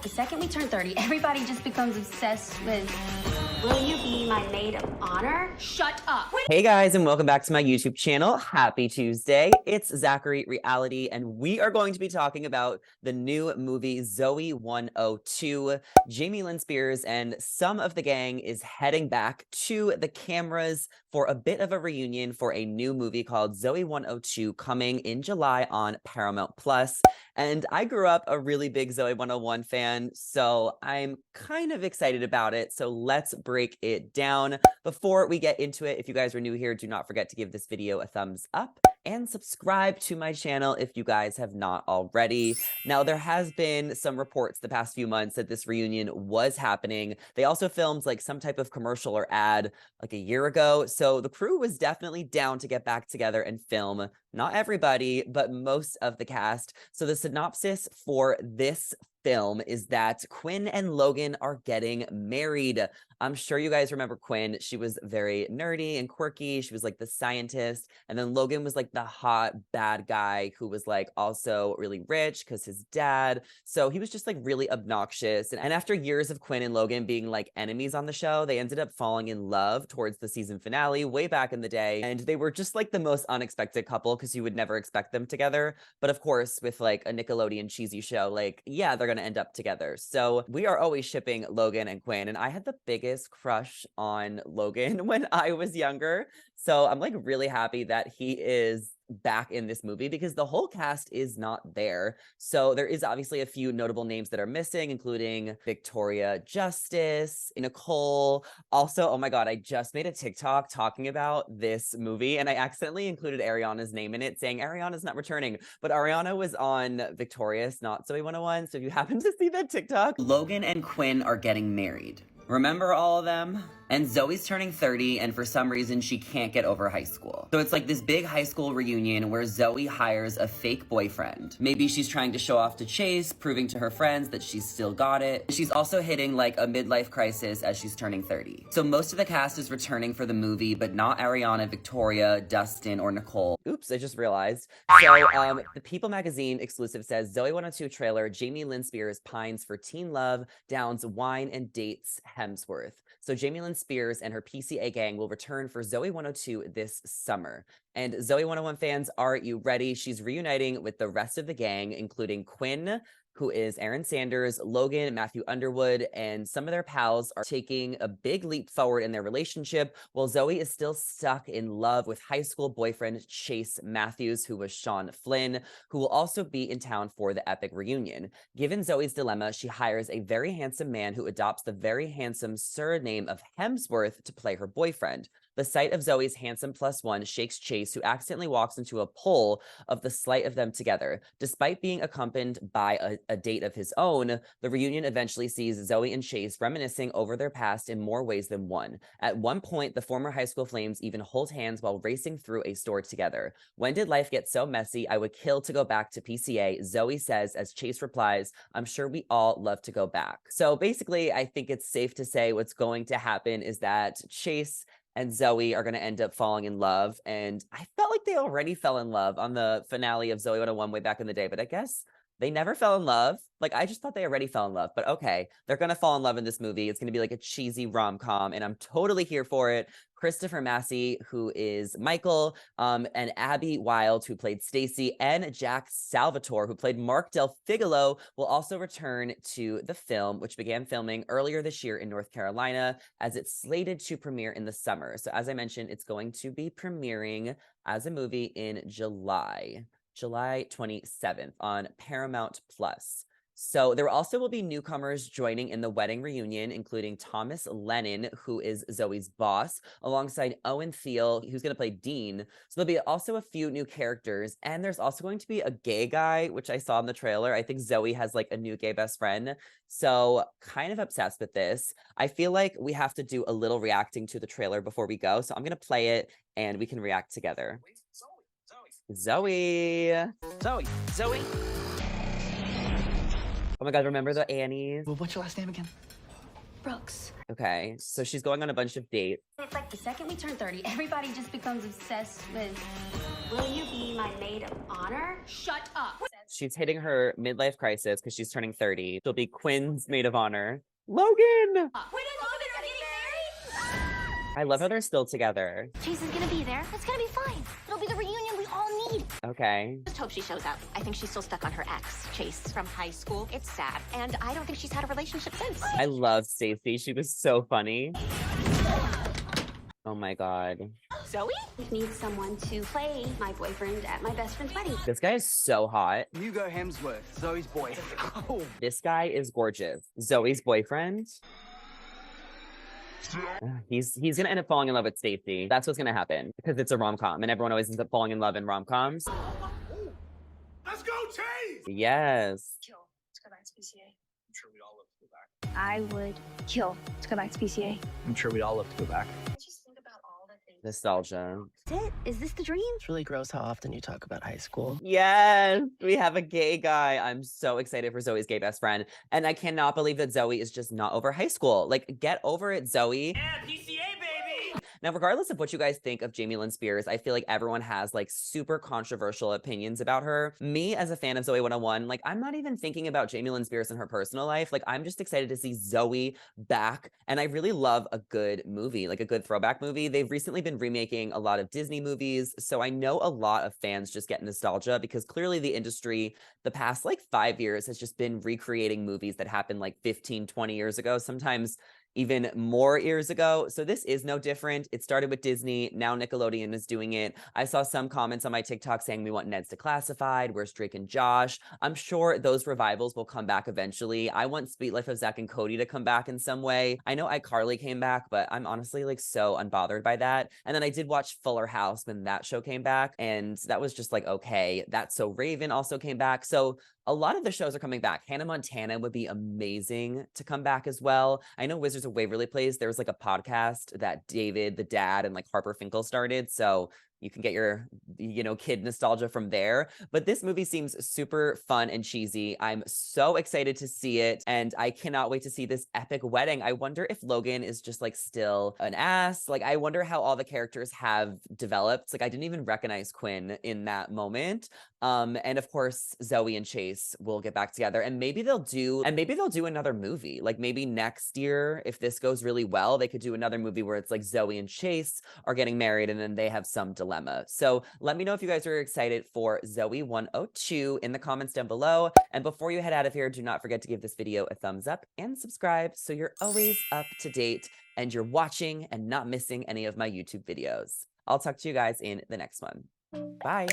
the second we turn 30, everybody just becomes obsessed with, will you be my maid of honor? Shut up. Hey guys, and welcome back to my YouTube channel. Happy Tuesday. It's Zachary Reality, and we are going to be talking about the new movie Zoey 102. Jamie Lynn Spears and some of the gang is heading back to the cameras for a bit of a reunion for a new movie called Zoey 102 coming in July on Paramount+. And I grew up a really big Zoey 101 fan, so I'm kind of excited about it. So let's break it down. Before we get into it, if you guys are new here, do not forget to give this video a thumbs up and subscribe to my channel if you guys have not already. Now, there has been some reports the past few months that this reunion was happening. They also filmed like some type of commercial or ad like a year ago. So the crew was definitely down to get back together and film. Not everybody, but most of the cast. So the synopsis for this film is that Quinn and Logan are getting married. I'm sure you guys remember Quinn. She was very nerdy and quirky. She was like the scientist. And then Logan was like the hot bad guy who was like also really rich because his dad. So he was just like really obnoxious. And after years of Quinn and Logan being like enemies on the show, they ended up falling in love towards the season finale way back in the day. And they were just like the most unexpected couple because you would never expect them together. But of course, with like a Nickelodeon cheesy show, like, yeah, they're going to end up together. So we are always shipping Logan and Quinn, and I had the biggest crush on Logan when I was younger. So I'm like really happy that he is back in this movie because the whole cast is not there. So there is obviously a few notable names that are missing, including Victoria Justice, Nicole. Also, oh my God, I just made a TikTok talking about this movie and I accidentally included Ariana's name in it saying Ariana's not returning, but Ariana was on Victorious, not Zoey 101. So if you happen to see that TikTok, Logan and Quinn are getting married. Remember all of them? And Zoey's turning 30, and for some reason, she can't get over high school. So it's like this big high school reunion where Zoey hires a fake boyfriend. Maybe she's trying to show off to Chase, proving to her friends that she's still got it. She's also hitting like a midlife crisis as she's turning 30. So most of the cast is returning for the movie, but not Ariana, Victoria, Dustin, or Nicole. Oops, I just realized. So the People magazine exclusive says Zoey 102 trailer, Jamie Lynn Spears pines for teen love, downs wine and dates Hemsworth. So Jamie Lynn Spears and her PCA gang will return for Zoey 102 this summer. And Zoey 101 fans, are you ready? She's reuniting with the rest of the gang, including Quinn, who is Aaron Sanders, Logan, Matthew Underwood, and some of their pals are taking a big leap forward in their relationship, while Zoey is still stuck in love with high school boyfriend Chase Matthews, who was Sean Flynn, who will also be in town for the epic reunion. Given Zoey's dilemma, she hires a very handsome man who adopts the very handsome surname of Hemsworth to play her boyfriend. The sight of Zoey's handsome +1 shakes Chase, who accidentally walks into a pole of the slight of them together. Despite being accompanied by a date of his own, the reunion eventually sees Zoey and Chase reminiscing over their past in more ways than one. At one point, the former high school flames even hold hands while racing through a store together. When did life get so messy? I would kill to go back to PCA, Zoey says as Chase replies, I'm sure we all love to go back. So basically, I think it's safe to say what's going to happen is that Chase and Zoey are going to end up falling in love. And I felt like they already fell in love on the finale of Zoey 101 way back in the day, but I guess they never fell in love. Like, I just thought they already fell in love, but okay. They're going to fall in love in this movie. It's going to be like a cheesy rom-com, and I'm totally here for it. Christopher Massey, who is Michael, and Abby Wilde, who played Stacy, and Jack Salvatore, who played Mark Del Figolo, will also return to the film, which began filming earlier this year in North Carolina, as it's slated to premiere in the summer. So as I mentioned, it's going to be premiering as a movie in July 27th on Paramount+. So there also will be newcomers joining in the wedding reunion, including Thomas Lennon, who is Zoey's boss, alongside Owen Thiel, who's going to play Dean. So there'll be also a few new characters, and there's also going to be a gay guy, which I saw in the trailer. I think Zoey has like a new gay best friend. So kind of obsessed with this. I feel like we have to do a little reacting to the trailer before we go. So I'm going to play it and we can react together. Zoey. Oh my God, remember the Annies? Well, what's your last name again? Brooks. Okay, so she's going on a bunch of dates. It's like the second we turn 30, everybody just becomes obsessed with, will you be my maid of honor? Shut up. She's hitting her midlife crisis because she's turning 30. She'll be Quinn's maid of honor. Logan! I love how they're still together. Chase is gonna be there. It's gonna be fine. It'll be the reunion we all need. Okay. Just hope she shows up. I think she's still stuck on her ex, Chase, from high school. It's sad. And I don't think she's had a relationship since. I love Stacey. She was so funny. Oh my god. Zoey? I need someone to play my boyfriend at my best friend's wedding. This guy is so hot. Hugo Hemsworth, Zoe's boy. Oh. This guy is gorgeous. Zoe's boyfriend. He's gonna end up falling in love with Stacey. That's what's gonna happen because it's a rom-com and everyone always ends up falling in love in rom-coms. Let's go, Chase! Yes. Kill to go back to PCA. I'm sure we'd all love to go back. I would kill to go back to PCA. I'm sure we'd all love to go back. Just think about all the things. Nostalgia. Is it? Is this the dream? It's really gross how often you talk about high school. Yes, we have a gay guy. I'm so excited for Zoe's gay best friend. And I cannot believe that Zoe is just not over high school. Like, get over it, Zoe. Yeah, PCA, baby! Now, regardless of what you guys think of Jamie Lynn Spears, I feel like everyone has like super controversial opinions about her. Me, as a fan of Zoey 101, like I'm not even thinking about Jamie Lynn Spears in her personal life. Like I'm just excited to see Zoe back. And I really love a good movie, like a good throwback movie. They've recently been remaking a lot of Disney movies. So I know a lot of fans just get nostalgia because clearly the industry, the past like 5 years has just been recreating movies that happened like 15, 20 years ago. Sometimes even more years ago. So this is no different. It started with Disney. Now Nickelodeon is doing it. I saw some comments on my TikTok saying we want Ned's Declassified. Where's Drake and Josh? I'm sure those revivals will come back eventually. I want Sweet Life of Zach and Cody to come back in some way. I know iCarly came back, but I'm honestly like so unbothered by that. And then I did watch Fuller House when that show came back. And that was just like, okay. That's So Raven also came back. So a lot of the shows are coming back. Hannah Montana would be amazing to come back as well. I know Wizards of Waverly Place, there was like a podcast that David, the dad, and like Harper Finkel started. So you can get your, kid nostalgia from there. But this movie seems super fun and cheesy. I'm so excited to see it. And I cannot wait to see this epic wedding. I wonder if Logan is just like still an ass. Like, I wonder how all the characters have developed. Like, I didn't even recognize Quinn in that moment. And of course, Zoe and Chase will get back together and maybe they'll do another movie. Like maybe next year, if this goes really well, they could do another movie where it's like Zoe and Chase are getting married and then they have some dilemma. So let me know if you guys are excited for Zoey 102 in the comments down below. And before you head out of here, do not forget to give this video a thumbs up and subscribe so you're always up to date and you're watching and not missing any of my YouTube videos. I'll talk to you guys in the next one. Bye.